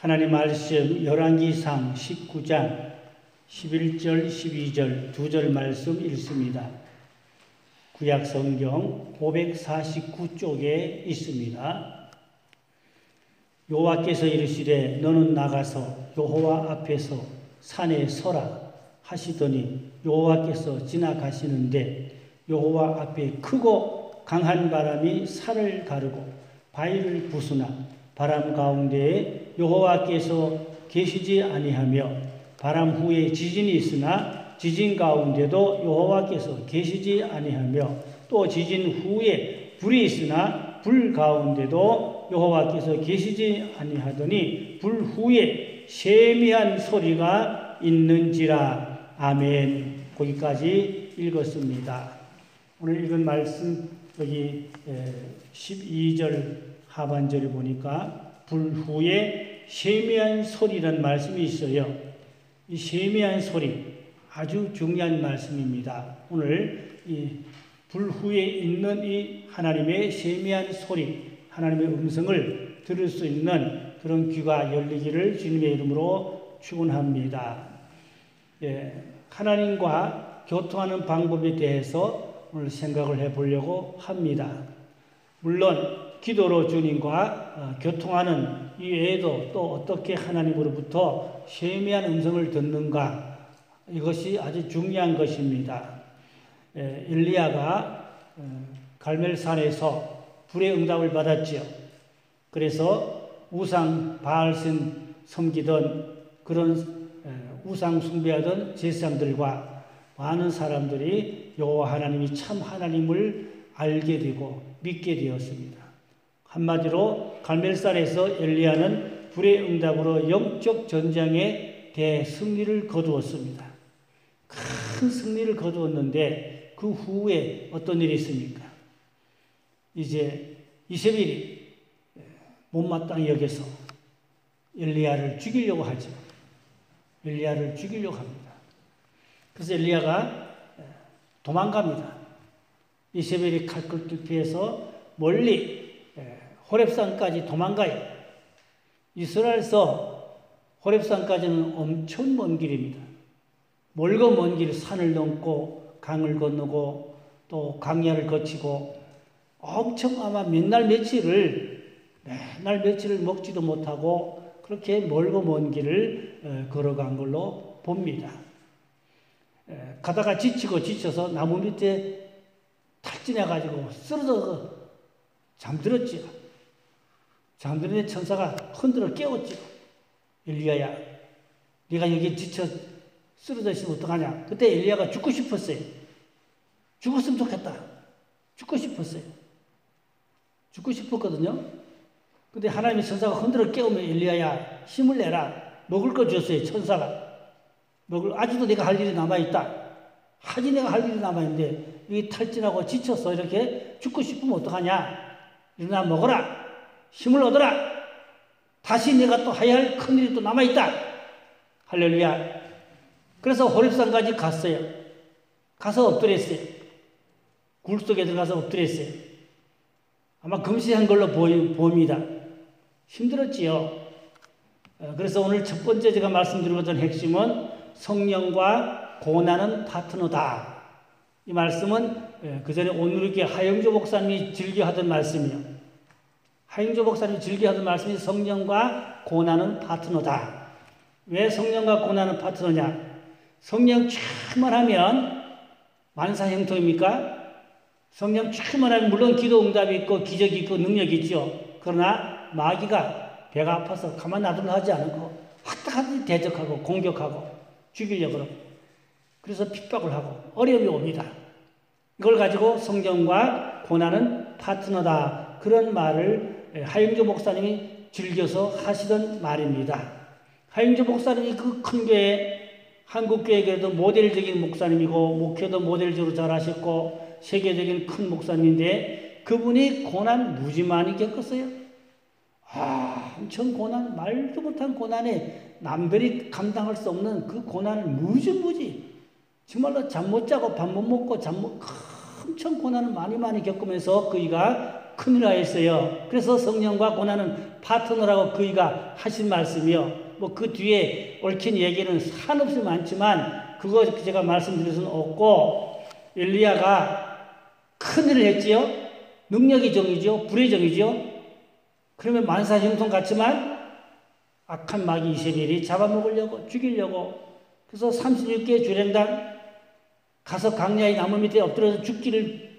하나님 말씀 열왕기상 19장 11절 12절 2절 말씀 읽습니다. 구약성경 549쪽에 있습니다. 여호와께서 이르시되 너는 나가서 여호와 앞에서 산에 서라 하시더니 여호와께서 지나가시는데 여호와 앞에 크고 강한 바람이 산을 가르고 바위를 부수나 바람 가운데에 여호와께서 계시지 아니하며 바람 후에 지진이 있으나 지진 가운데도 여호와께서 계시지 아니하며 또 지진 후에 불이 있으나 불 가운데도 여호와께서 계시지 아니하더니 불 후에 세미한 소리가 있는지라. 아멘. 거기까지 읽었습니다. 오늘 읽은 말씀 여기 12절 하반절에 보니까 불 후에 세미한 소리라는 말씀이 있어요. 이 세미한 소리 아주 중요한 말씀입니다. 오늘 이 불 후에 있는 이 하나님의 세미한 소리, 하나님의 음성을 들을 수 있는 그런 귀가 열리기를 주님의 이름으로 축원합니다. 하나님과 교통하는 방법에 대해서 오늘 생각을 해보려고 합니다. 물론 기도로 주님과 교통하는 이외에도 또 어떻게 하나님으로부터 세미한 음성을 듣는가, 이것이 아주 중요한 것입니다. 엘리야가 갈멜산에서 불의 응답을 받았지요. 그래서 우상 바알신 섬기던 그런 우상 숭배하던 제사장들과 많은 사람들이 여호와 하나님이 참 하나님을 알게 되고 믿게 되었습니다. 한마디로 갈멜산에서 엘리야는 불의 응답으로 영적 전쟁에 대승리를 거두었습니다. 큰 승리를 거두었는데 그 후에 어떤 일이 있습니까? 이제 이세벨이 못마땅히 여겨서 엘리야를 죽이려고 하죠. 엘리야를 죽이려고 합니다. 그래서 엘리야가 도망갑니다. 이세벨이 칼끝을 피해서 멀리 호렙산까지 도망가요. 이스라엘에서 호렙산까지는 엄청 먼 길입니다. 멀고 먼 길, 산을 넘고 강을 건너고 또 강야를 거치고 엄청 아마 맨날 며칠을 먹지도 못하고 그렇게 멀고 먼 길을 걸어간 걸로 봅니다. 가다가 지쳐서 나무 밑에 탈진해가지고 쓰러져 잠들었지요. 잠드는 천사가 흔들어 깨웠지요. 엘리야야, 네가 여기 지쳐 쓰러져 있으면 어떡하냐. 그때 엘리야가 죽고 싶었어요. 죽었으면 좋겠다. 죽고 싶었어요. 죽고 싶었거든요. 근데 하나님의 천사가 흔들어 깨우면 엘리야야 힘을 내라. 먹을 거 줬어요. 천사가. 아직도 내가 할 일이 남아있다. 아직 내가 할 일이 남아있는데 여기 탈진하고 지쳐서 이렇게 죽고 싶으면 어떡하냐. 일어나 먹어라. 힘을 얻어라. 다시 내가 또 해야 할 큰일이 또 남아있다. 할렐루야. 그래서 호렙산까지 갔어요. 가서 엎드렸어요. 굴 속에 들어가서 엎드렸어요. 아마 금시한 걸로 보입니다. 힘들었지요. 그래서 오늘 첫 번째 제가 말씀드리고자 하는 핵심은 성령과 고난은 파트너다. 이 말씀은 그 전에 오늘께 하영조 목사님이 즐겨하던 말씀이요. 하영조 목사님이 즐겨하던 말씀이 성령과 고난은 파트너다. 왜 성령과 고난은 파트너냐? 성령 충만하면 만사형통입니까? 성령 충만하면 물론 기도 응답이 있고 기적이 있고 능력이 있죠. 그러나 마귀가 배가 아파서 가만 놔두려 하지 않고 하다하다 대적하고 공격하고 죽이려고 그러고 그래서 핍박을 하고 어려움이 옵니다. 이걸 가지고 성령과 고난은 파트너다. 그런 말을 하영조 목사님이 즐겨서 하시던 말입니다. 하영조 목사님이 그 큰 교회 한국교회에도 모델적인 목사님이고 목회도 모델적으로 잘하셨고 세계적인 큰 목사님인데 그분이 고난 무지 많이 겪었어요. 엄청 고난, 말도 못한 고난에 남들이 감당할 수 없는 그 고난을 무지 정말로 잠 못 자고 밥 못 먹고 엄청 고난을 많이 겪으면서 그이가 큰일 하였어요. 그래서 성령과 고난은 파트너라고 그이가 하신 말씀이요. 뭐 그 뒤에 얽힌 얘기는 한없이 많지만 그거 제가 말씀드릴 수는 없고, 엘리야가 큰일을 했지요. 능력이 정이죠. 불의 정이죠. 그러면 만사형통 같지만 악한 마귀 이세벨이 잡아먹으려고, 죽이려고, 그래서 36개의 주랭당 가서 강야의 나무 밑에 엎드려서 죽기를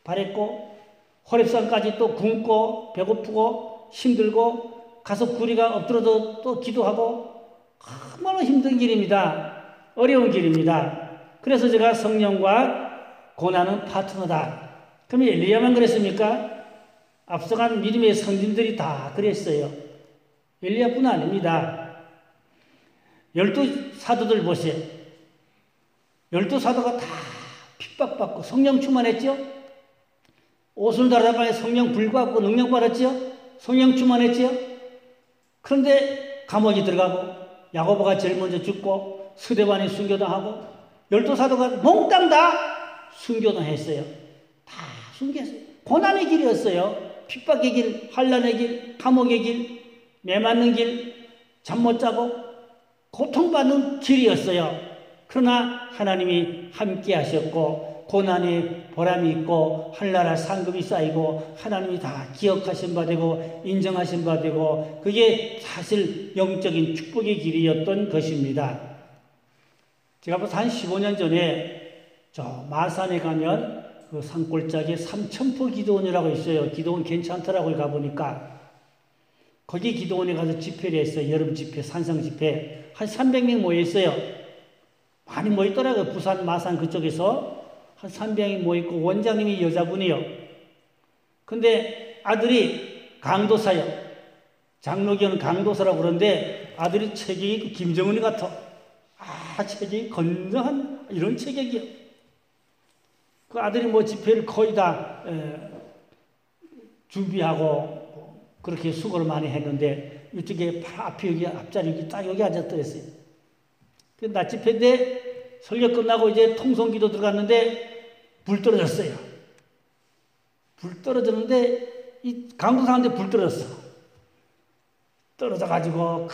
바랬고, 호렙산까지 또 굶고 배고프고 힘들고 가서 구리가 엎드려서 또 기도하고, 얼마나 힘든 길입니다. 어려운 길입니다. 그래서 제가 성령과 고난은 파트너다. 그러면 엘리야만 그랬습니까? 앞서간 믿음의 선진들이 다 그랬어요. 엘리야뿐 아닙니다. 12사도들 보세요. 12사도가 다 핍박받고 성령 충만했죠? 옷을 달아봐야 성령 불과하고 능력 받았죠? 성령 충만했죠? 그런데 감옥에 들어가고, 야고보가 제일 먼저 죽고, 스데반이 순교당하고, 12사도가 몽땅 다 순교당했어요. 다 순교했어요. 고난의 길이었어요. 핍박의 길, 환난의 길, 감옥의 길, 매 맞는 길, 잠 못 자고 고통받는 길이었어요. 그러나 하나님이 함께 하셨고, 고난에 보람이 있고, 하늘나라 상급이 쌓이고, 하나님이 다 기억하신 바 되고 인정하신 바 되고, 그게 사실 영적인 축복의 길이었던 것입니다. 제가 벌써 한 15년 전에 저 마산에 가면 그 산골짜기에 삼천포 기도원이라고 있어요. 기도원 괜찮더라고요. 가보니까 거기 기도원에 가서 집회를 했어요. 여름 집회, 산상 집회. 한 300명 모여있어요. 많이 모였더라고요. 부산, 마산 그쪽에서 한 300명이 모여있고, 원장님이 여자분이요. 근데 아들이 강도사요. 장로교는 강도사라고 그러는데 아들이 체격이 김정은이 같아. 체격이 건장한 이런 체격이요. 그 아들이 뭐 집회를 거의 다 준비하고 그렇게 수고를 많이 했는데, 이쪽에 바로 앞에 여기 앞자리 여기 딱 여기 앉았더랬어요. 그 낮 집회인데 설교 끝나고 이제 통성기도 들어갔는데 불 떨어졌어요. 불 떨어졌는데 이 강도사한테 불 떨어졌어. 떨어져가지고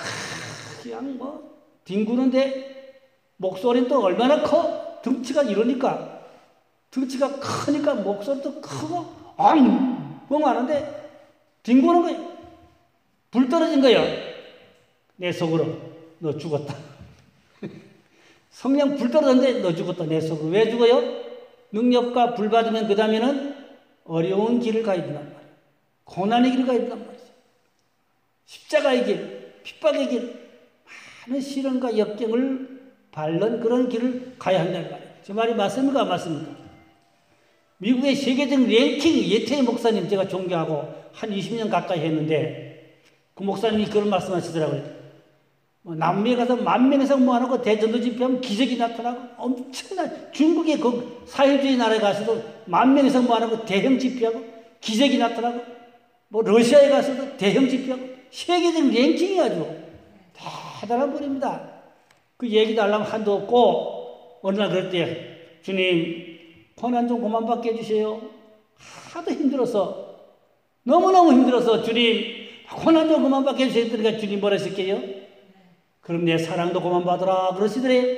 그냥 뭐 뒹구는데 목소리는 또 얼마나 커? 덩치가 이러니까, 덩치가 크니까 목소리도 크고 엉엉 하는데 뒹구는 거예요. 불 떨어진 거예요. 내 속으로 너 죽었다. 성령 불 떨어졌는데 너 죽었다. 내 속으로. 왜 죽어요? 능력과 불 받으면 그 다음에는 어려운 길을 가야 된단 말이에요. 고난의 길을 가야 된단 말이죠. 십자가의 길, 핍박의 길, 많은 시련과 역경을 밟는 그런 길을 가야 한단 말이에요. 제 말이 맞습니까? 안 맞습니까? 미국의 세계적 랭킹 예태희 목사님 제가 존경하고 한 20년 가까이 했는데, 그 목사님이 그런 말씀 하시더라고요. 남미에 가서 10,000명 이상 모아놓고 대전도 집회하면 기적이 나타나고, 엄청난 중국의 그 사회주의 나라에 가서도 10,000명 이상 모아놓고 대형 집회하고 기적이 나타나고, 뭐 러시아에 가서도 대형 집회하고, 세계적 랭킹이 아주 대단한 분입니다. 그 얘기도 하려면 한도 없고, 어느 날 그랬대요. 주님, 고난 좀 그만 받게 해주세요. 하도 힘들어서, 너무너무 힘들어서 주님 고난 좀 그만 받게 해주세요. 그러니까 주님 뭐라 했을게요? 그럼 내 사랑도 그만 받으라 그러시더래요.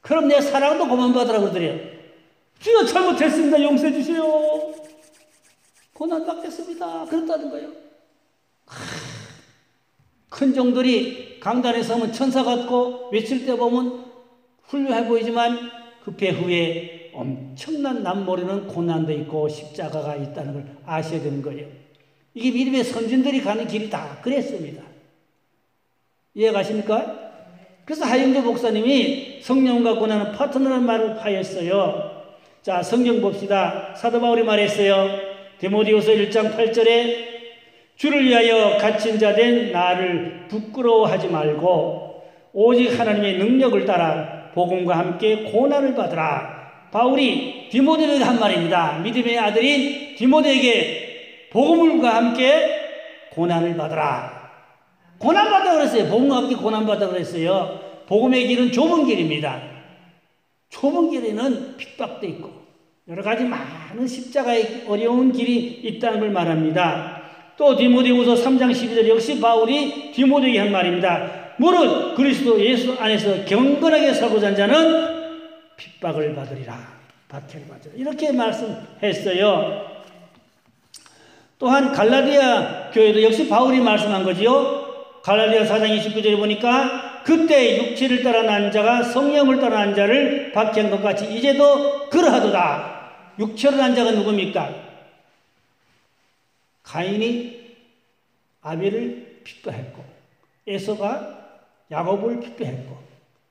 그럼 내 사랑도 그만 받으라 그러더래요. 주여 잘못했습니다. 용서해 주세요. 고난 받겠습니다. 그랬다는 거예요. 큰 종들이 강단에 서면 천사 같고 외칠 때 보면 훌륭해 보이지만 그 배후에 엄청난 남모르는 고난도 있고 십자가가 있다는 걸 아셔야 되는 거예요. 이게 믿음의 선진들이 가는 길이 다 그랬습니다. 이해가십니까? 그래서 하영조 목사님이 성령과 고난은 파트너라는 말을 하였어요. 자, 성경 봅시다. 사도 바울이 말했어요. 디모데후서 1장 8절에 주를 위하여 갇힌 자 된 나를 부끄러워하지 말고 오직 하나님의 능력을 따라 복음과 함께 고난을 받으라. 바울이 디모데에게 한 말입니다. 믿음의 아들인 디모데에게 복음과 함께 고난을 받으라. 고난받아 그랬어요. 복음과 함께 고난받아 그랬어요. 복음의 길은 좁은 길입니다. 좁은 길에는 핍박도 있고 여러 가지 많은 십자가의 어려운 길이 있다는 걸 말합니다. 또 디모데후서 3장 12절 역시 바울이 디모데에게 한 말입니다. 무릇 그리스도 예수 안에서 경건하게 살고자 하는 자는 핍박을 받으리라. 박해를 받으리라. 이렇게 말씀했어요. 또한 갈라디아 교회도 역시 바울이 말씀한 거지요. 갈라디아 4장 29절에 보니까 그때 육체를 따라 난 자가 성령을 따라 난 자를 박해한 것 같이 이제도 그러하도다. 육체로 난 자가 누굽니까? 가인이 아벨을 핍박했고 에서가 야곱을 핍박했고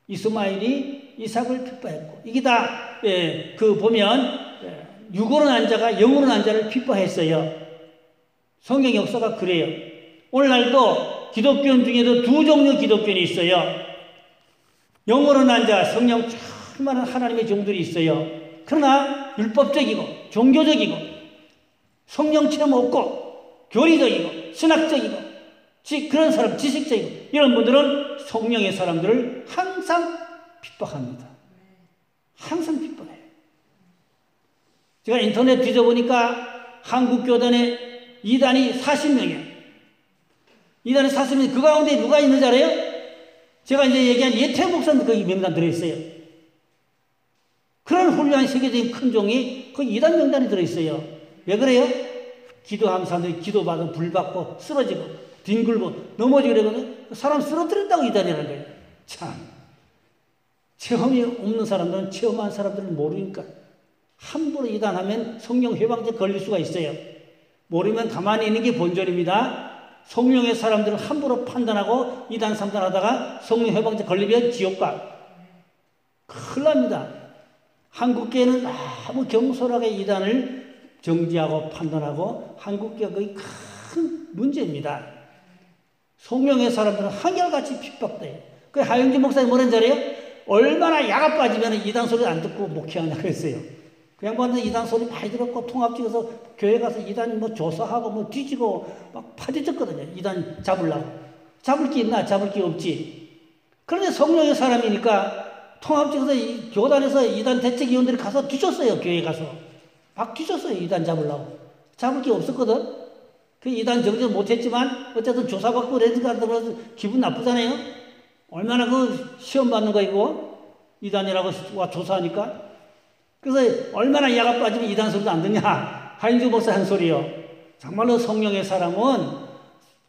이스마엘이 이삭을 핍박했고 이게 다 보면 육으로 난 자가 영으로 난 자를 핍박했어요. 성경 역사가 그래요. 오늘날도 기독교인 중에도 두 종류 기독교인이 있어요. 영으로 난 자, 성령 충만한 하나님의 종들이 있어요. 그러나 율법적이고 종교적이고 성령 체험 없고 교리적이고 신학적이고 그런 사람, 지식적이고 이런 분들은 성령의 사람들을 항상 핍박합니다. 항상 핍박해요. 제가 인터넷 뒤져보니까 한국 교단에 이단이 40명이에요. 이단이 40명. 그 가운데 누가 있는지 알아요? 제가 이제 얘기한 예태 목사님도 거기 명단 들어있어요. 그런 훌륭한 세계적인 큰 종이 거기 이단 명단에 들어있어요. 왜 그래요? 기도하면 사람들이 기도받으면 불받고 쓰러지고 뒹굴고 넘어지고 그러거든. 사람 쓰러뜨렸다고 이단이라는 거예요. 참. 체험이 없는 사람들은 체험한 사람들은 모르니까 함부로 이단하면 성령 회방죄 걸릴 수가 있어요. 모르면 가만히 있는 게 본전입니다. 성령의 사람들을 함부로 판단하고 이단 삼단하다가 성령 회방죄 걸리면 지옥가. 큰일 납니다. 한국교회는 너무 경솔하게 이단을 정지하고 판단하고 한국교회가 거의 큰 문제입니다. 성령의 사람들은 한결같이 핍박돼요. 그 하영주 목사님 뭐라는 줄 알아요? 얼마나 야가 빠지면 이단 소리를 안 듣고 목회하냐 그랬어요. 그 양반은 이단 소리 많이 들었고 통합 찍어서 교회 가서 이단 뭐 조사하고 뭐 뒤지고 막 파뒤쳤거든요. 이단 잡으려고. 잡을 게 있나? 잡을 게 없지. 그런데 성령의 사람이니까 통합 찍어서 교단에서 이단 대책위원들이 가서 뒤졌어요. 교회에 가서. 막 뒤졌어요. 이단 잡으려고. 잡을 게 없었거든. 그 이단 정죄 못했지만 어쨌든 조사받고 레드가 한다고 기분 나쁘잖아요. 얼마나 그 시험 받는 거이고 이단이라고 와 조사하니까. 그래서 얼마나 야가 빠지면 이단 소리도 안 듣냐. 하인주 목사 한 소리요. 정말로 성령의 사람은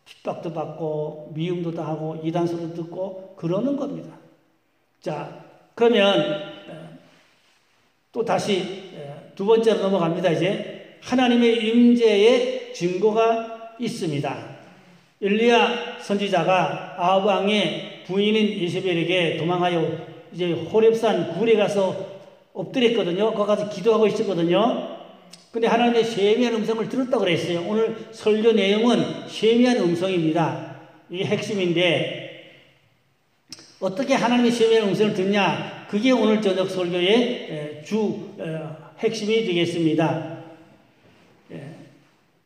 핍박도 받고 미움도 당하고 이단 소리도 듣고 그러는 겁니다. 자, 그러면 또 다시 두 번째로 넘어갑니다. 이제 하나님의 임재의 증거가 있습니다. 엘리야 선지자가 아합 왕의 부인인 이세벨에게 도망하여 이제 호렙산 굴에 가서 엎드렸거든요. 거기 가서 기도하고 있었거든요. 근데 하나님의 세미한 음성을 들었다고 그랬어요. 오늘 설교 내용은 세미한 음성입니다. 이게 핵심인데 어떻게 하나님의 세미한 음성을 듣냐? 그게 오늘 저녁 설교의 핵심이 되겠습니다.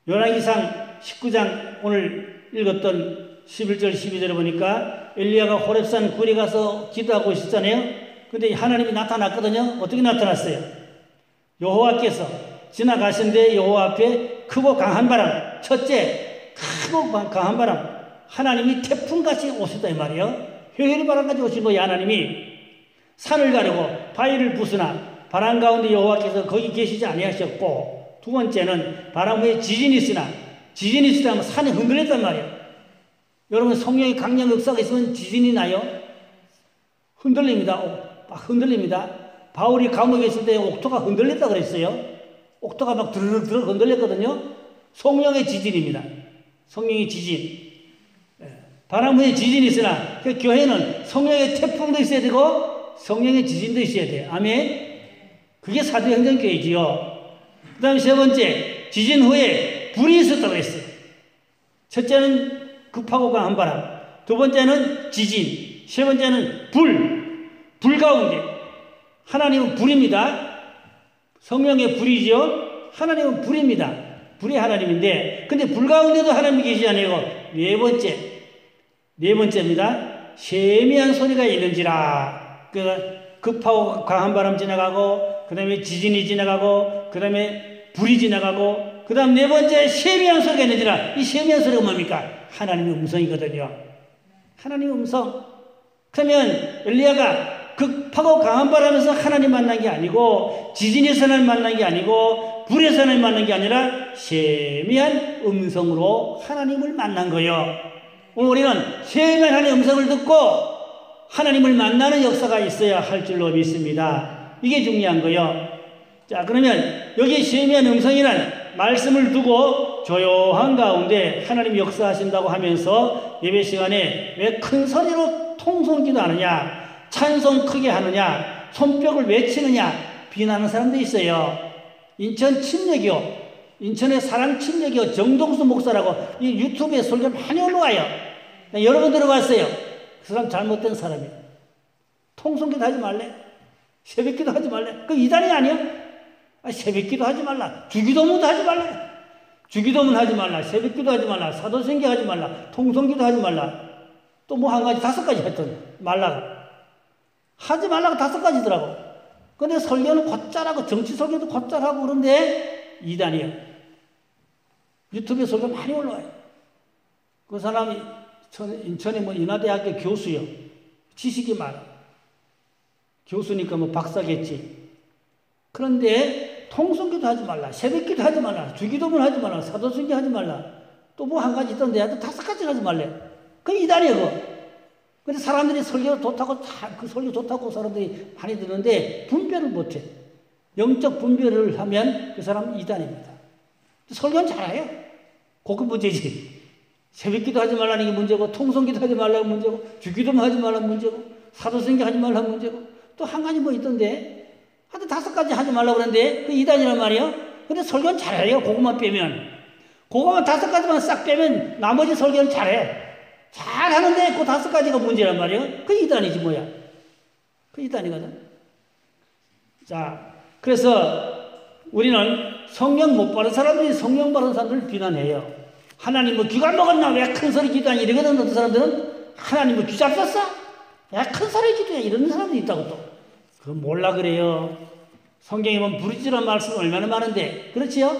열왕기상 19장 오늘 읽었던 11절 12절에 보니까 엘리야가 호렙산 굴에 가서 기도하고 있었잖아요. 근데 하나님이 나타났거든요. 어떻게 나타났어요? 여호와께서 지나가신데 여호와 앞에 크고 강한 바람, 첫째 크고 강한 바람, 하나님이 태풍같이 오셨다 이 말이에요. 회오리 바람같이 오신 거예요. 하나님이 산을 가르고 바위를 부수나 바람 가운데 여호와께서 거기 계시지 아니하셨고, 두 번째는 바람 후에 지진이 있으면 산이 흔들렸단 말이에요. 여러분 성령의 강력 역사가 있으면 지진이 나요? 흔들립니다. 막 흔들립니다. 바울이 감옥에 있을 때 옥토가 흔들렸다 그랬어요. 옥토가 막 드르륵 흔들렸거든요. 성령의 지진입니다. 성령의 지진. 바람 후에 지진이 있으나 그 교회는 성령의 태풍도 있어야 되고 성령의 지진도 있어야 돼요. 아멘. 그게 사도행전교회지요. 그 다음에 세 번째, 지진 후에 불이 있었다고 했어요. 첫째는 급하고 강한 바람, 두 번째는 지진, 세 번째는 불 가운데. 하나님은 불입니다. 성령의 불이지요. 하나님은 불입니다. 불이 하나님인데, 근데 불 가운데도 하나님이 계시지 않아요. 네 번째입니다. 세미한 소리가 있는지라. 급하고 강한 바람 지나가고, 그 다음에 지진이 지나가고, 그 다음에 불이 지나가고, 그 다음 네 번째 세미한 소리가 있는지라. 이 세미한 소리가 뭡니까? 하나님의 음성이거든요. 하나님의 음성. 그러면 엘리야가 급하고 강한 바람에서 하나님 만난 게 아니고 지진에서 하나님 만난 게 아니고 불에서 하나님 만난 게 아니라 세미한 음성으로 하나님을 만난 거예요. 오늘 우리는 세미한 하나님의 음성을 듣고 하나님을 만나는 역사가 있어야 할 줄로 믿습니다. 이게 중요한 거예요. 자, 그러면 여기 세미한 음성이란 말씀을 두고 조용한 가운데 하나님이 역사하신다고 하면서 예배 시간에 왜 큰 소리로 통성기도 하느냐, 찬송 크게 하느냐, 손뼉을 외치느냐 비난하는 사람도 있어요. 인천 침례교, 인천의 사랑 침례교 정동수 목사라고 이 유튜브에 설교 많이 올라와요. 여러 번 들어봤어요. 그 사람 잘못된 사람이에요. 통성기도 하지 말래? 새벽기도 하지 말래? 그 이단이 아니야? 새벽기도 하지 말라. 주기도문도 하지 말라. 주기도문 하지 말라. 새벽기도 하지 말라. 사도신경 하지 말라. 통성기도 하지 말라. 또 뭐 한 가지, 5가지 했던 말라고. 하지 말라고 5가지더라고. 근데 설교는 곧잘하고 정치 설교도 곧잘하고 그런데 이단이에요. 유튜브에 설교 많이 올라와요. 그 사람이 인천에 뭐 인하대학교 교수요. 지식이 많아. 교수니까 뭐 박사겠지. 그런데 통성기도 하지 말라. 새벽기도 하지 말라. 주기도문 하지 말라. 사도신경 하지 말라. 또 뭐 한 가지 있던데 또 5가지 하지 말래. 그 이단이에요. 그거. 근데 사람들이 설교 좋다고 그 설교 좋다고 사람들이 많이 듣는데 분별을 못해. 영적 분별을 하면 그 사람은 이단입니다. 설교는 잘해요. 그거 문제지. 새벽기도 하지 말라는 게 문제고 통성기도 하지 말라는 문제고 주기도문 하지 말라는 문제고 사도신경 하지 말라는 문제고 또 한 가지 뭐 있던데 하여튼 5가지 하지 말라고 그러는데 그 이단이란 말이에요. 근데 설교는 잘해요. 그것만 빼면. 그것만 5가지만 싹 빼면 나머지 설교는 잘해. 잘하는데 그 5가지가 문제란 말이에요. 그 이단이지 뭐야. 그 이단이거든. 자, 그래서 우리는 성령 못 받은 사람들이 성령 받은 사람들을 비난해요. 하나님 뭐 귀가 먹었나? 왜 큰 소리 기도하니? 이러거든. 어떤 사람들은 하나님 뭐 귀 잡혔어? 왜 큰 소리 기도해? 이러는 사람들이 있다고 또. 그건 몰라 그래요. 성경에 보면 부르짖으라는 말씀 얼마나 많은데. 그렇지요?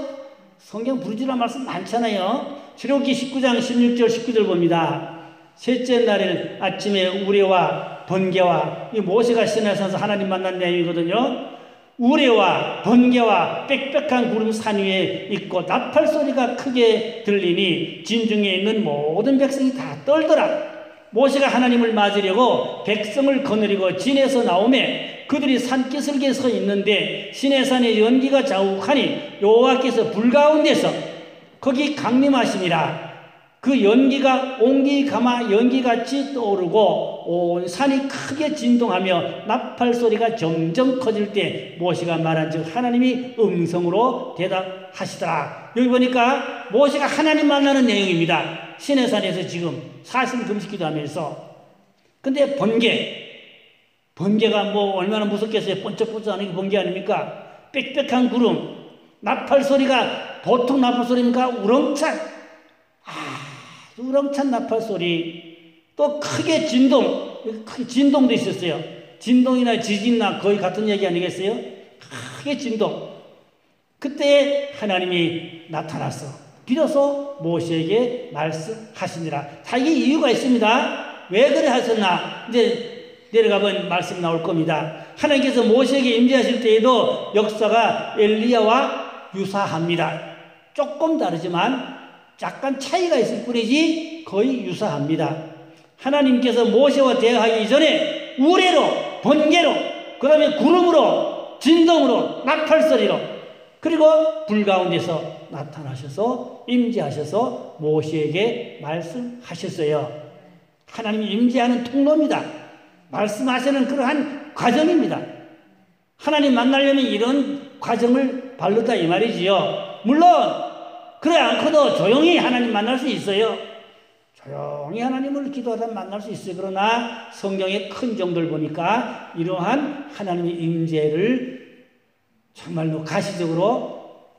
성경 부르짖으라는 말씀 많잖아요. 출애굽기 19장 16절 19절 봅니다. 셋째 날일 아침에 우레와 번개와 이 모세가 시내산에서 하나님 만난 내용이거든요. 우레와 번개와 빽빽한 구름 산 위에 있고 나팔 소리가 크게 들리니 진중에 있는 모든 백성이 다 떨더라. 모세가 하나님을 맞으려고 백성을 거느리고 진에서 나오매 그들이 산기슭에 서 있는데 시내산에 연기가 자욱하니 여호와께서 불 가운데서 거기 강림하시니라. 그 연기가 옹기 가마 연기같이 떠오르고 온 산이 크게 진동하며 나팔 소리가 점점 커질 때 모세가 말한즉 하나님이 음성으로 대답하시더라. 여기 보니까 모세가 하나님 만나는 내용입니다. 시내산에서 지금 40일 금식기도 하면서. 근데 번개가 뭐 얼마나 무섭겠어요. 번쩍번쩍하는 게 번개 아닙니까? 빽빽한 구름, 나팔 소리가 보통 나팔 소리입니까? 우렁찬 나팔 소리, 또 크게 진동도 있었어요. 진동이나 지진이나 거의 같은 얘기 아니겠어요? 크게 진동. 그때 하나님이 나타났어. 비로소 모세에게 말씀하시니라. 다 이게 이유가 있습니다. 왜 그래 하셨나? 이제 내려가면 말씀 나올 겁니다. 하나님께서 모세에게 임재하실 때에도 역사가 엘리야와 유사합니다. 조금 다르지만 약간 차이가 있을 뿐이지 거의 유사합니다. 하나님께서 모세와 대화하기 전에 우레로, 번개로, 그 다음에 구름으로, 진동으로, 나팔소리로, 그리고 불 가운데서 나타나셔서 임재하셔서 모세에게 말씀하셨어요. 하나님이 임재하는 통로입니다. 말씀하시는 그러한 과정입니다. 하나님 만나려면 이런 과정을 밟는다 이 말이지요. 물론 그래 않고도 조용히 하나님 만날 수 있어요. 조용히 하나님을 기도하다 만날 수 있어요. 그러나 성경의 큰 정도를 보니까 이러한 하나님의 임재를 정말로 가시적으로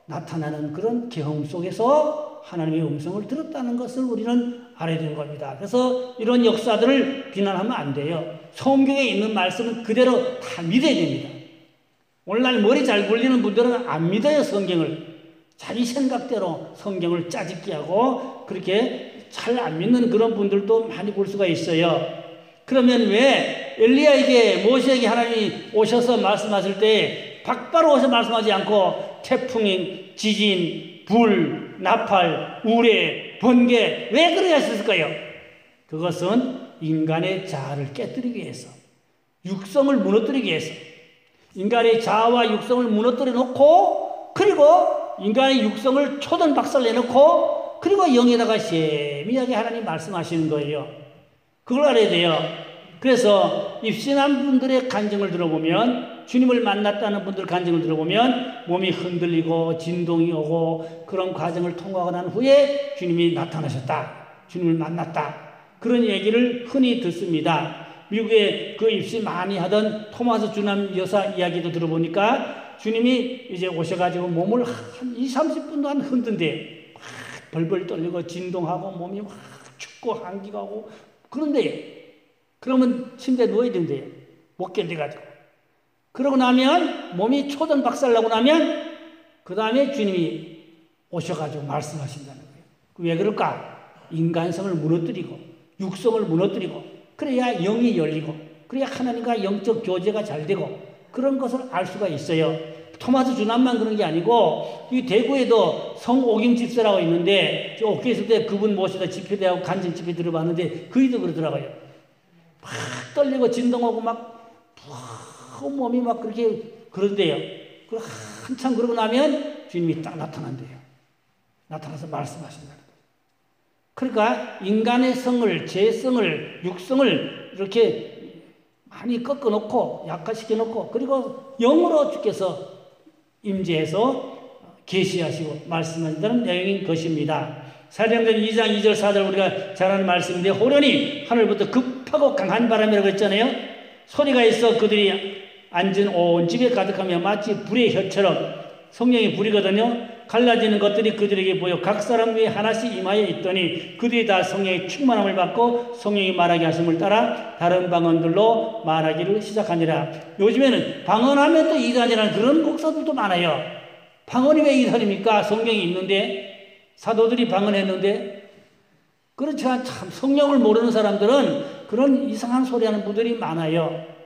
나타나는 그런 경험 속에서 하나님의 음성을 들었다는 것을 우리는 알아야 되는 겁니다. 그래서 이런 역사들을 비난하면 안 돼요. 성경에 있는 말씀은 그대로 다 믿어야 됩니다. 오늘날 머리 잘 굴리는 분들은 안 믿어요, 성경을. 자기 생각대로 성경을 짜집기 하고 그렇게 잘 안 믿는 그런 분들도 많이 볼 수가 있어요. 그러면 왜 엘리야에게 모세에게 하나님이 오셔서 말씀하실 때 바로 오셔서 말씀하지 않고 태풍, 지진, 불, 나팔, 우레, 번개 왜 그러게 하셨을까요? 그것은 인간의 자아를 깨뜨리기 위해서, 육성을 무너뜨리기 위해서, 인간의 자아와 육성을 무너뜨려 놓고, 그리고 인간의 육성을 초전 박살내놓고, 그리고 영에다가 세미하게 하나님 말씀하시는 거예요. 그걸 알아야 돼요. 그래서 입신한 분들의 간증을 들어보면, 주님을 만났다는 분들 간증을 들어보면 몸이 흔들리고 진동이 오고 그런 과정을 통과하고 난 후에 주님이 나타나셨다, 주님을 만났다, 그런 얘기를 흔히 듣습니다. 미국에 그 입시 많이 하던 토마스 주남 여사 이야기도 들어보니까 주님이 이제 오셔가지고 몸을 한 20-30분 동안 흔든대. 막 벌벌 떨리고 진동하고 몸이 막 춥고 한기가 오고 그런데 그러면 침대에 누워야 된대요. 못 견뎌가지고. 그러고 나면 몸이 초전 박살나고 나면 그 다음에 주님이 오셔가지고 말씀하신다는 거예요. 왜 그럴까? 인간성을 무너뜨리고 육성을 무너뜨리고 그래야 영이 열리고 그래야 하나님과 영적 교제가 잘 되고 그런 것을 알 수가 있어요. 토마스 주남만 그런 게 아니고 이 대구에도 성옥임 집사라고 있는데 저 옥교에 있을 때 그분 모시다 집회대하고 간증 집회 들어봤는데 그이도 그러더라고요. 막 떨리고 진동하고 막 몸이 막 그렇게 그런데요. 한참 그러고 나면 주님이 딱 나타난대요. 나타나서 말씀하신다는 거예요. 그러니까 인간의 성을, 죄성을, 육성을 이렇게 많이 꺾어놓고 약화시켜놓고 그리고 영으로 주께서 임재해서 계시하시고 말씀하신다는 내용인 것입니다. 사도행전 2장 2절 4절 우리가 잘 아는 말씀인데 호련히 하늘부터 급하고 강한 바람이라고 했잖아요. 소리가 있어 그들이 앉은 온 집에 가득하며 마치 불의 혀처럼 성령의 불이거든요. 갈라지는 것들이 그들에게 보여 각 사람 위에 하나씩 임하여 있더니 그들이 다 성령의 충만함을 받고 성령이 말하게 하심을 따라 다른 방언들로 말하기를 시작하니라. 요즘에는 방언하면 또 이단이라는 그런 목사들도 많아요. 방언이 왜 이단입니까? 성경이 있는데 사도들이 방언했는데 그렇지만 참 성령을 모르는 사람들은 그런 이상한 소리하는 분들이 많아요.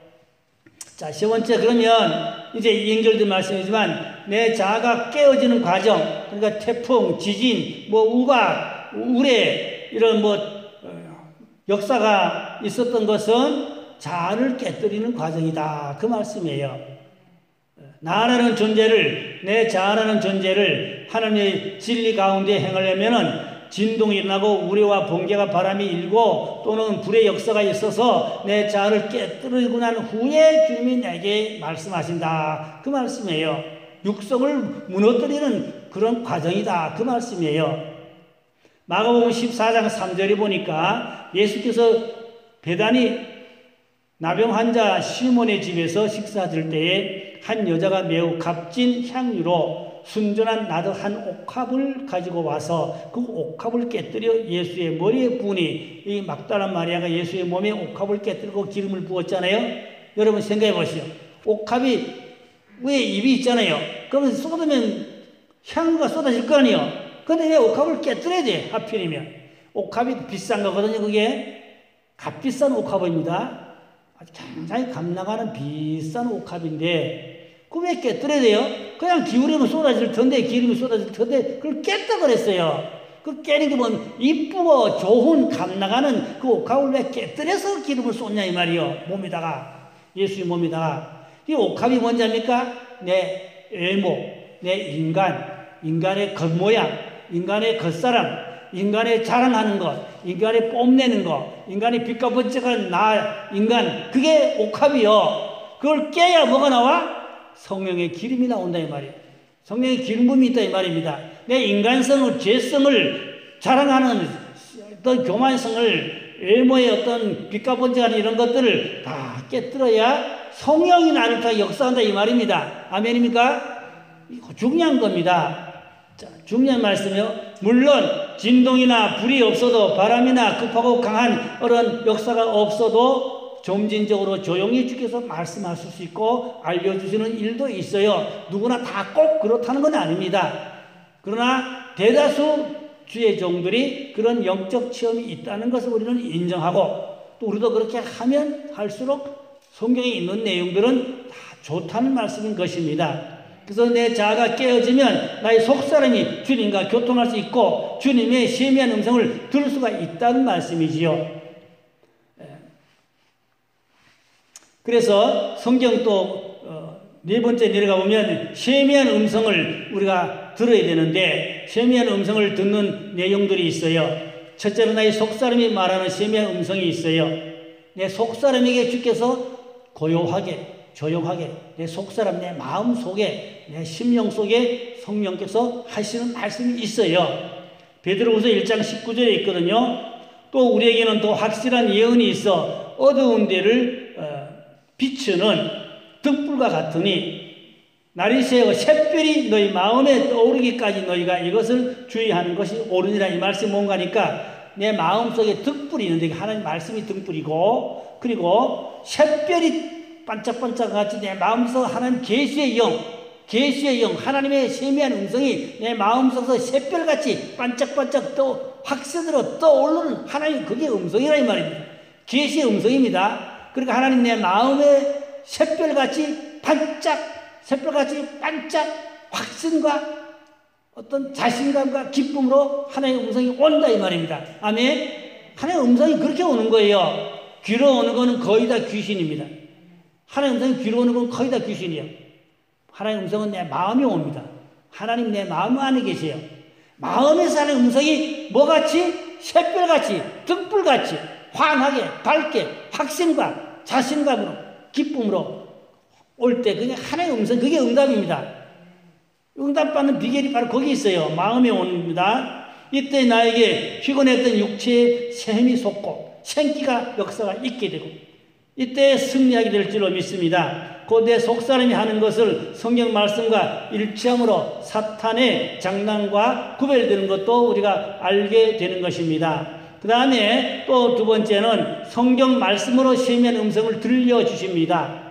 자, 세 번째 그러면 이제 연결된 말씀이지만 내 자아가 깨어지는 과정, 그러니까 태풍, 지진, 뭐 우박, 우레 이런 뭐 역사가 있었던 것은 자아를 깨뜨리는 과정이다. 그 말씀이에요. 나라는 존재를, 내 자아라는 존재를 하나님의 진리 가운데 행하려면은 진동이 일어나고 우레와 번개가 바람이 일고 또는 불의 역사가 있어서 내 자아를 깨뜨리고 난 후에 주님이 내게 말씀하신다. 그 말씀이에요. 육성을 무너뜨리는 그런 과정이다. 그 말씀이에요. 마가복음 14장 3절에 보니까 예수께서 베다니 나병 환자 시몬의 집에서 식사하실 때에 한 여자가 매우 값진 향유로 순전한 나드 한 옥합을 가지고 와서 그 옥합을 깨뜨려 예수의 머리에 부으니 이 막달라 마리아가 예수의 몸에 옥합을 깨뜨리고 기름을 부었잖아요. 여러분 생각해 보시오. 옥합이 왜 입이 있잖아요. 그러면 쏟으면 향유가 쏟아질 거 아니에요. 근데 왜 옥합을 깨뜨려야 돼? 하필이면. 옥합이 비싼 거거든요. 그게 값비싼 옥합입니다. 아주 굉장히 값나가는 비싼 옥합인데 그거 왜 깨뜨려야 돼요? 그냥 기울이면 쏟아질 텐데, 기름이 쏟아질 텐데, 그걸 깼다 그랬어요. 그 깨는 게 뭐, 이쁘고 좋은 값 나가는 그 옥합을 왜 깨뜨려서 기름을 쏟냐, 이 말이요. 몸에다가, 예수의 몸에다가. 이 옥합이 뭔지 압니까? 내 외모, 내 인간의 겉모양, 인간의 겉사람, 인간의 자랑하는 것, 인간의 뽐내는 것, 인간의 빛과 번쩍한 인간, 그게 옥합이요. 그걸 깨야 뭐가 나와? 성령의 기름이 나온다 이 말이에요. 성령의 기름 부음이 있다 이 말입니다. 내 인간성을, 죄성을 자랑하는 어떤 교만성을, 외모의 어떤 빛과 번쩍하는 이런 것들을 다 깨뜨려야 성령이 나를 다 역사한다 이 말입니다. 아멘입니까? 이거 중요한 겁니다. 자, 중요한 말씀이요. 물론 진동이나 불이 없어도 바람이나 급하고 강한 그런 역사가 없어도 점진적으로 조용히 주께서 말씀하실 수 있고 알려주시는 일도 있어요. 누구나 다 꼭 그렇다는 건 아닙니다. 그러나 대다수 주의 종들이 그런 영적 체험이 있다는 것을 우리는 인정하고, 또 우리도 그렇게 하면 할수록 성경에 있는 내용들은 다 좋다는 말씀인 것입니다. 그래서 내 자아가 깨어지면 나의 속사람이 주님과 교통할 수 있고 주님의 세미한 음성을 들을 수가 있다는 말씀이지요. 그래서 성경 또 네 번째 내려가 보면 세미한 음성을 우리가 들어야 되는데, 세미한 음성을 듣는 내용들이 있어요. 첫째로 나의 속사람이 말하는 세미한 음성이 있어요. 내 속사람에게 주께서 고요하게, 조용하게, 내 속사람, 내 마음 속에, 내 심령 속에 성령께서 하시는 말씀이 있어요. 베드로후서 1장 19절에 있거든요. 또 우리에게는 더 확실한 예언이 있어 어두운 데를 비추는 등불과 같으니 날이 새어 샛별이 너희 마음에 떠오르기까지 너희가 이것을 주의하는 것이 옳으니라. 이 말씀이 뭔가니까 내 마음속에 등불이 있는데 하나님 말씀이 등불이고, 그리고 샛별이 반짝반짝 같이 내 마음속 하나님 계시의 영, 하나님의 세미한 음성이 내 마음속에서 샛별같이 반짝반짝 또 확신으로 떠오르는 하나님, 그게 음성이라 이 말입니다. 계시의 음성입니다. 그러니까 하나님 내 마음에 샛별같이 반짝 확신과 어떤 자신감과 기쁨으로 하나님의 음성이 온다 이 말입니다. 아멘. 하나님의 음성이 그렇게 오는 거예요. 귀로 오는 거는 거의 다 귀신입니다. 하나님의 음성이 귀로 오는 건 거의 다 귀신이에요. 하나님의 음성은 내 마음에 옵니다. 하나님 내 마음 안에 계세요. 마음에서 하나님의 음성이 뭐같이? 샛별같이, 등불같이 환하게, 밝게, 확신과 자신감으로, 기쁨으로 올 때 그게 하나님의 음성, 그게 응답입니다. 응답받는 비결이 바로 거기 있어요. 마음에 옵니다. 이때 나에게 피곤했던 육체의 샘이 솟고 생기가 역사가 있게 되고 이때 승리하게 될 줄로 믿습니다. 곧 내 속사람이 하는 것을 성경 말씀과 일치함으로 사탄의 장난과 구별되는 것도 우리가 알게 되는 것입니다. 그 다음에 또 두 번째는 성경 말씀으로 세미한 음성을 들려주십니다.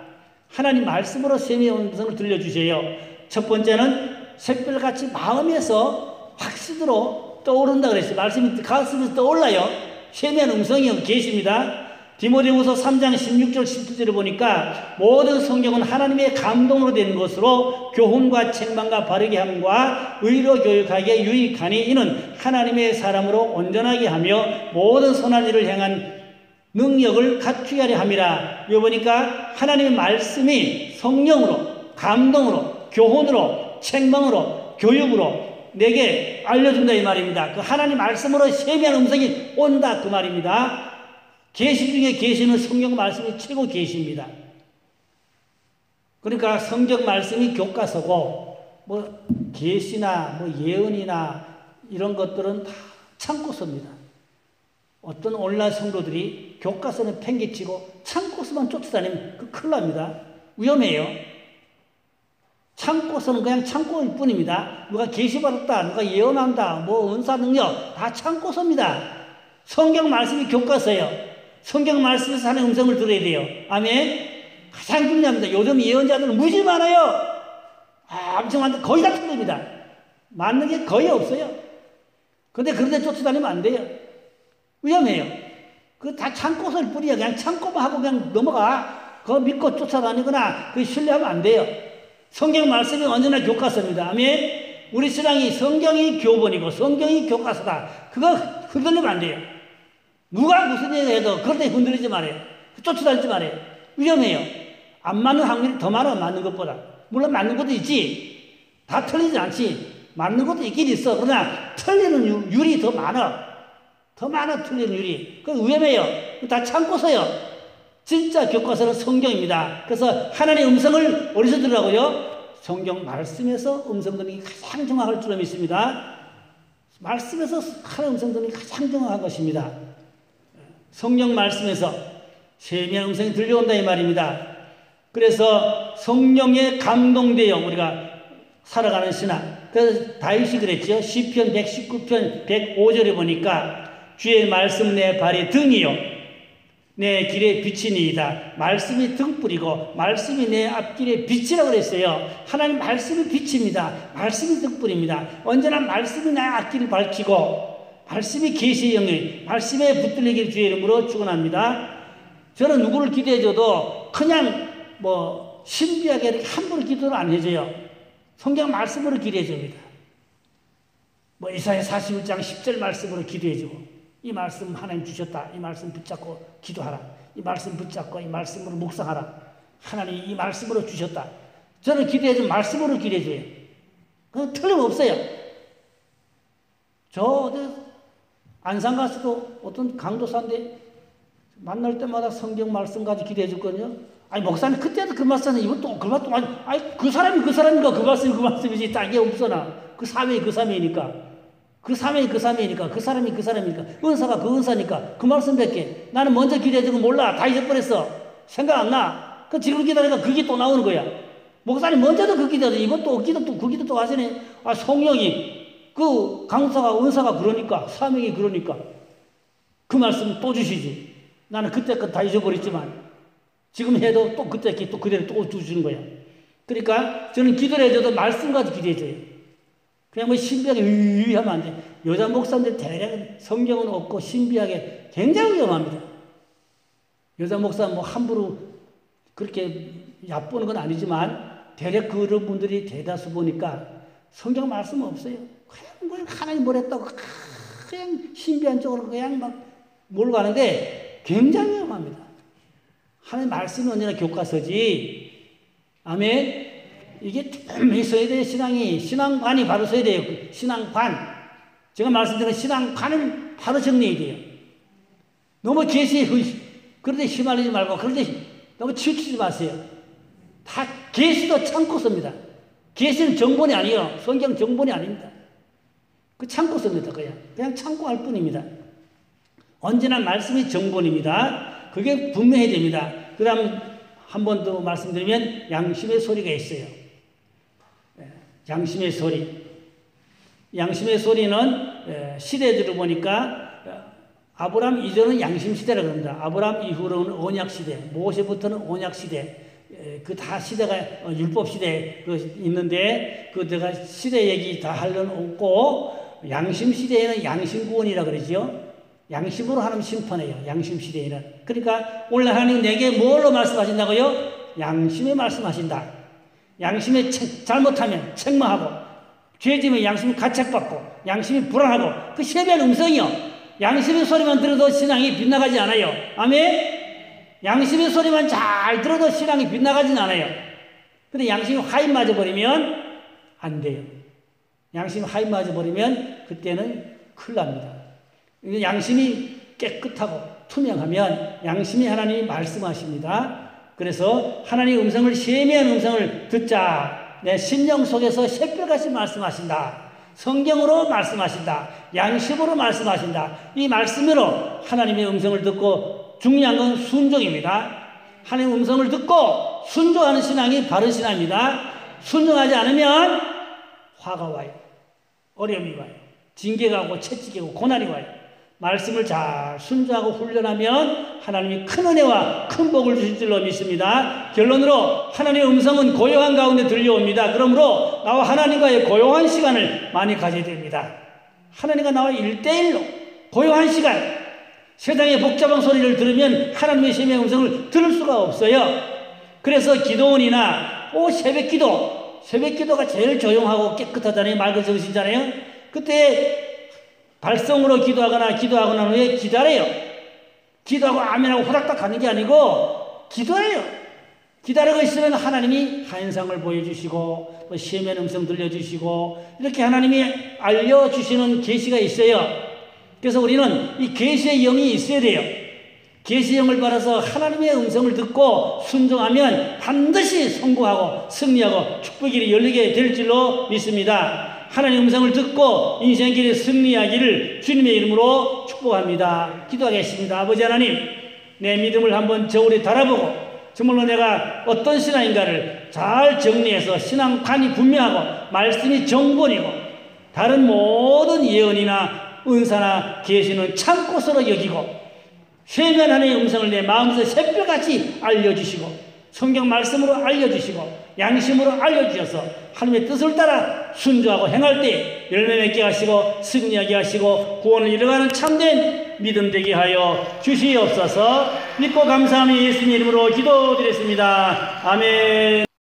하나님 말씀으로 세미한 음성을 들려주세요. 첫 번째는 샛별같이 마음에서 확신으로 떠오른다 그랬어요. 말씀이 가슴에서 떠올라요. 세미한 음성이 계십니다. 디모데후서 3장 16절 17절을 보니까 모든 성경은 하나님의 감동으로 된 것으로 교훈과 책망과 바르게 함과 의로 교육하기에 유익하니 이는 하나님의 사람으로 온전하게 하며 모든 선한 일을 향한 능력을 갖추게 하려 함이라. 여기 보니까 하나님의 말씀이 성령으로, 감동으로, 교훈으로, 책망으로, 교육으로 내게 알려준다 이 말입니다. 그 하나님 말씀으로 세미한 음성이 온다 그 말입니다. 계시 중에 계시는 성경 말씀이 최고 계시입니다. 그러니까 성경 말씀이 교과서고 뭐 계시나 뭐 예언이나 이런 것들은 다 참고서입니다. 어떤 온라인 성도들이 교과서는 팽개치고 참고서만 쫓아다니면 그 큰일 납니다. 위험해요. 참고서는 그냥 참고일 뿐입니다. 누가 계시받았다, 누가 예언한다, 뭐 은사 능력 다 참고서입니다. 성경 말씀이 교과서예요. 성경 말씀에서 하는 음성을 들어야 돼요. 아멘. 가장 중요합니다. 요즘 예언자들은 무지 많아요. 엄청 많은데 거의 다 틀립니다. 맞는 게 거의 없어요. 근데 그런데 쫓아다니면 안 돼요. 위험해요. 그거 다 참고서일 뿐이야. 그냥 참고만 하고 그냥 넘어가. 그거 믿고 쫓아다니거나 그 신뢰하면 안 돼요. 성경 말씀이 언제나 교과서입니다. 아멘. 우리 신앙이 성경이 교본이고 성경이 교과서다. 그거 흔들리면 안 돼요. 누가 무슨 얘기 해도 그럴 때 흔들리지 말아요. 쫓아다니지 말아요. 위험해요. 안 맞는 확률이 더 많아, 맞는 것보다. 물론 맞는 것도 있지. 다 틀리지 않지. 맞는 것도 있긴 있어. 그러나 틀리는 율이 더 많아. 더 많아, 틀리는 율이. 그 위험해요. 다 참고서요. 진짜 교과서는 성경입니다. 그래서 하나님의 음성을 어디서 들으라고요? 성경 말씀에서 음성 듣는 게 가장 정확할 줄로 믿습니다. 말씀에서 하나님의 음성 듣는 게 가장 정확한 것입니다. 성령 말씀에서 세미한 음성이 들려온다 이 말입니다. 그래서 성령에 감동되어 우리가 살아가는 신앙. 그래서 다윗이 그랬죠. 시편 119편 105절에 보니까 주의 말씀 내 발의 등이요 내 길의 빛이니이다. 말씀이 등불이고 말씀이 내 앞길의 빛이라고 그랬어요. 하나님 말씀이 빛입니다. 말씀이 등불입니다. 언제나 말씀이 나의 앞길을 밝히고 말씀이 계시의 영역, 말씀에 붙들리기를 주의 이름으로 축원합니다. 저는 누구를 기도해줘도 그냥 신비하게 이렇게 함부로 기도를 안 해줘요. 성경 말씀으로 기도해줍니다. 이사야 41장 10절 말씀으로 기도해주고, 이 말씀 하나님 주셨다. 이 말씀 붙잡고 기도하라. 이 말씀 붙잡고 이 말씀으로 묵상하라. 하나님 이 말씀으로 주셨다. 저는 기도해주면 말씀으로 기도해줘요. 그건 틀림없어요. 저 안산 가서도 어떤 강도사인데 만날 때마다 성경 말씀 가지고 기도해 줬거든요. 아니, 목사님, 그때도 그 말씀, 이것도 그 말씀, 아니, 그 사람이니까 그 말씀이지, 딴 게 없어나. 그 사명이 그 사명이니까. 그 사명이 그 사명이니까. 그 사람이 그 사람이니까. 은사가 그 은사니까. 그 말씀밖에. 나는 먼저 기도해 주고 몰라. 다 잊어버렸어. 생각 안 나. 지금 기도하니까 그게 또 나오는 거야. 목사님, 먼저도 그 기도하죠. 이것도 그 기도 또 하시네. 성령이, 그 강사가, 은사가 그러니까. 사명이 그러니까. 그 말씀 또 주시지. 나는 그때 거 다 잊어버렸지만. 지금 해도 또 그때 또 그대로 또 주시는 거야. 그러니까 저는 기도를 해줘도 말씀 가지고 기도해줘요. 그냥 신비하게 하면 안 돼. 여자 목사님들 대략 성경은 없고 신비하게 굉장히 위험합니다. 여자 목사 함부로 그렇게 얕보는 건 아니지만 대략 그런 분들이 대다수 보니까 성경 말씀 없어요. 그냥 하나님 뭘 했다고 그냥 신비한 쪽으로 그냥 막 몰고 가는데 굉장히 위험합니다. 하나님 말씀이 언제나 교과서지. 아멘. 이게 분명히 써야 돼요. 신앙관이 바로 써야 돼요. 신앙관. 제가 말씀드린 신앙관을 바로 정리해야 돼요. 너무 계시에 그런데 휘말리지 말고, 그런데 너무 치우치지 마세요. 다 계시도 참고 씁니다. 계시는 정본이 아니에요. 성경 정본이 아닙니다. 그 참고 씁니다. 그냥 참고 할 뿐입니다. 언제나 말씀이 정본입니다. 그게 분명해야 됩니다. 그 다음 한 번 더 말씀드리면 양심의 소리가 있어요. 양심의 소리. 양심의 소리는 시대들을 보니까 아브라함 이전은 양심 시대라고 합니다. 아브라함 이후로는 언약 시대, 모세부터는 언약 시대. 그 다 시대가 율법 시대 있는데 내가 시대 얘기 다 하려는 없고, 양심 시대에는 양심 구원이라고 그러죠. 양심으로 하나님 심판해요. 양심 시대에는. 그러니까 오늘 하나님 내게 뭘로 말씀하신다고요? 양심에 말씀하신다. 양심에 잘못하면 책망하고, 죄지면 양심이 가책받고, 양심이 불안하고, 그 세배한 음성이요. 양심의 소리만 들어도 신앙이 빗나가지 않아요. 아멘? 양심의 소리만 잘 들어도 신앙이 빗나가진 않아요. 근데 양심이 하인 맞아버리면 안 돼요. 양심이 하인 맞아버리면 그때는 큰일 납니다. 양심이 깨끗하고 투명하면 양심이 하나님이 말씀하십니다. 그래서 하나님의 음성을, 세미한 음성을 듣자. 내 심령 속에서 새벽같이 말씀하신다. 성경으로 말씀하신다. 양심으로 말씀하신다. 이 말씀으로 하나님의 음성을 듣고, 중요한 건 순종입니다. 하나님의 음성을 듣고 순종하는 신앙이 바른 신앙입니다. 순종하지 않으면 화가 와요. 어려움이 와요. 징계가 오고 채찍이 오고 고난이 와요. 말씀을 잘 순종하고 훈련하면 하나님이 큰 은혜와 큰 복을 주실 줄로 믿습니다. 결론으로 하나님의 음성은 고요한 가운데 들려옵니다. 그러므로 나와 하나님과의 고요한 시간을 많이 가져야 됩니다. 하나님과 나와 1대1로 고요한 시간. 세상의 복잡한 소리를 들으면 하나님의 심의 음성을 들을 수가 없어요. 그래서 기도원이나 새벽기도가 제일 조용하고 깨끗하잖아요. 맑은 정신이잖아요. 그때 발성으로 기도하거나 기도하고 난 후에 기다려요. 기도하고 아멘하고 호락딱 가는 게 아니고 기도해요. 기다리고 있으면 하나님이 환상을 보여주시고 또 시험의 음성 들려주시고 이렇게 하나님이 알려주시는 계시가 있어요. 그래서 우리는 이 계시의 영이 있어야 돼요. 계시의 영을 받아서 하나님의 음성을 듣고 순종하면 반드시 성공하고 승리하고 축복의 길이 열리게 될 줄로 믿습니다. 하나님의 음성을 듣고 인생의 길에 승리하기를 주님의 이름으로 축복합니다. 기도하겠습니다. 아버지 하나님, 내 믿음을 한번 저울에 달아보고 정말로 내가 어떤 신앙인가를 잘 정리해서 신앙관이 분명하고 말씀이 정본이고 다른 모든 예언이나 은사나 계시는 참고서로 여기고 세미한 하나님의 음성을 내 마음에서 새벽같이 알려주시고 성경 말씀으로 알려주시고 양심으로 알려주셔서 하나님의 뜻을 따라 순종하고 행할 때 열매 맺게 하시고 승리하게 하시고 구원을 이뤄가는 참된 믿음 되게 하여 주시옵소서. 믿고 감사하며 예수님 이름으로 기도드렸습니다. 아멘.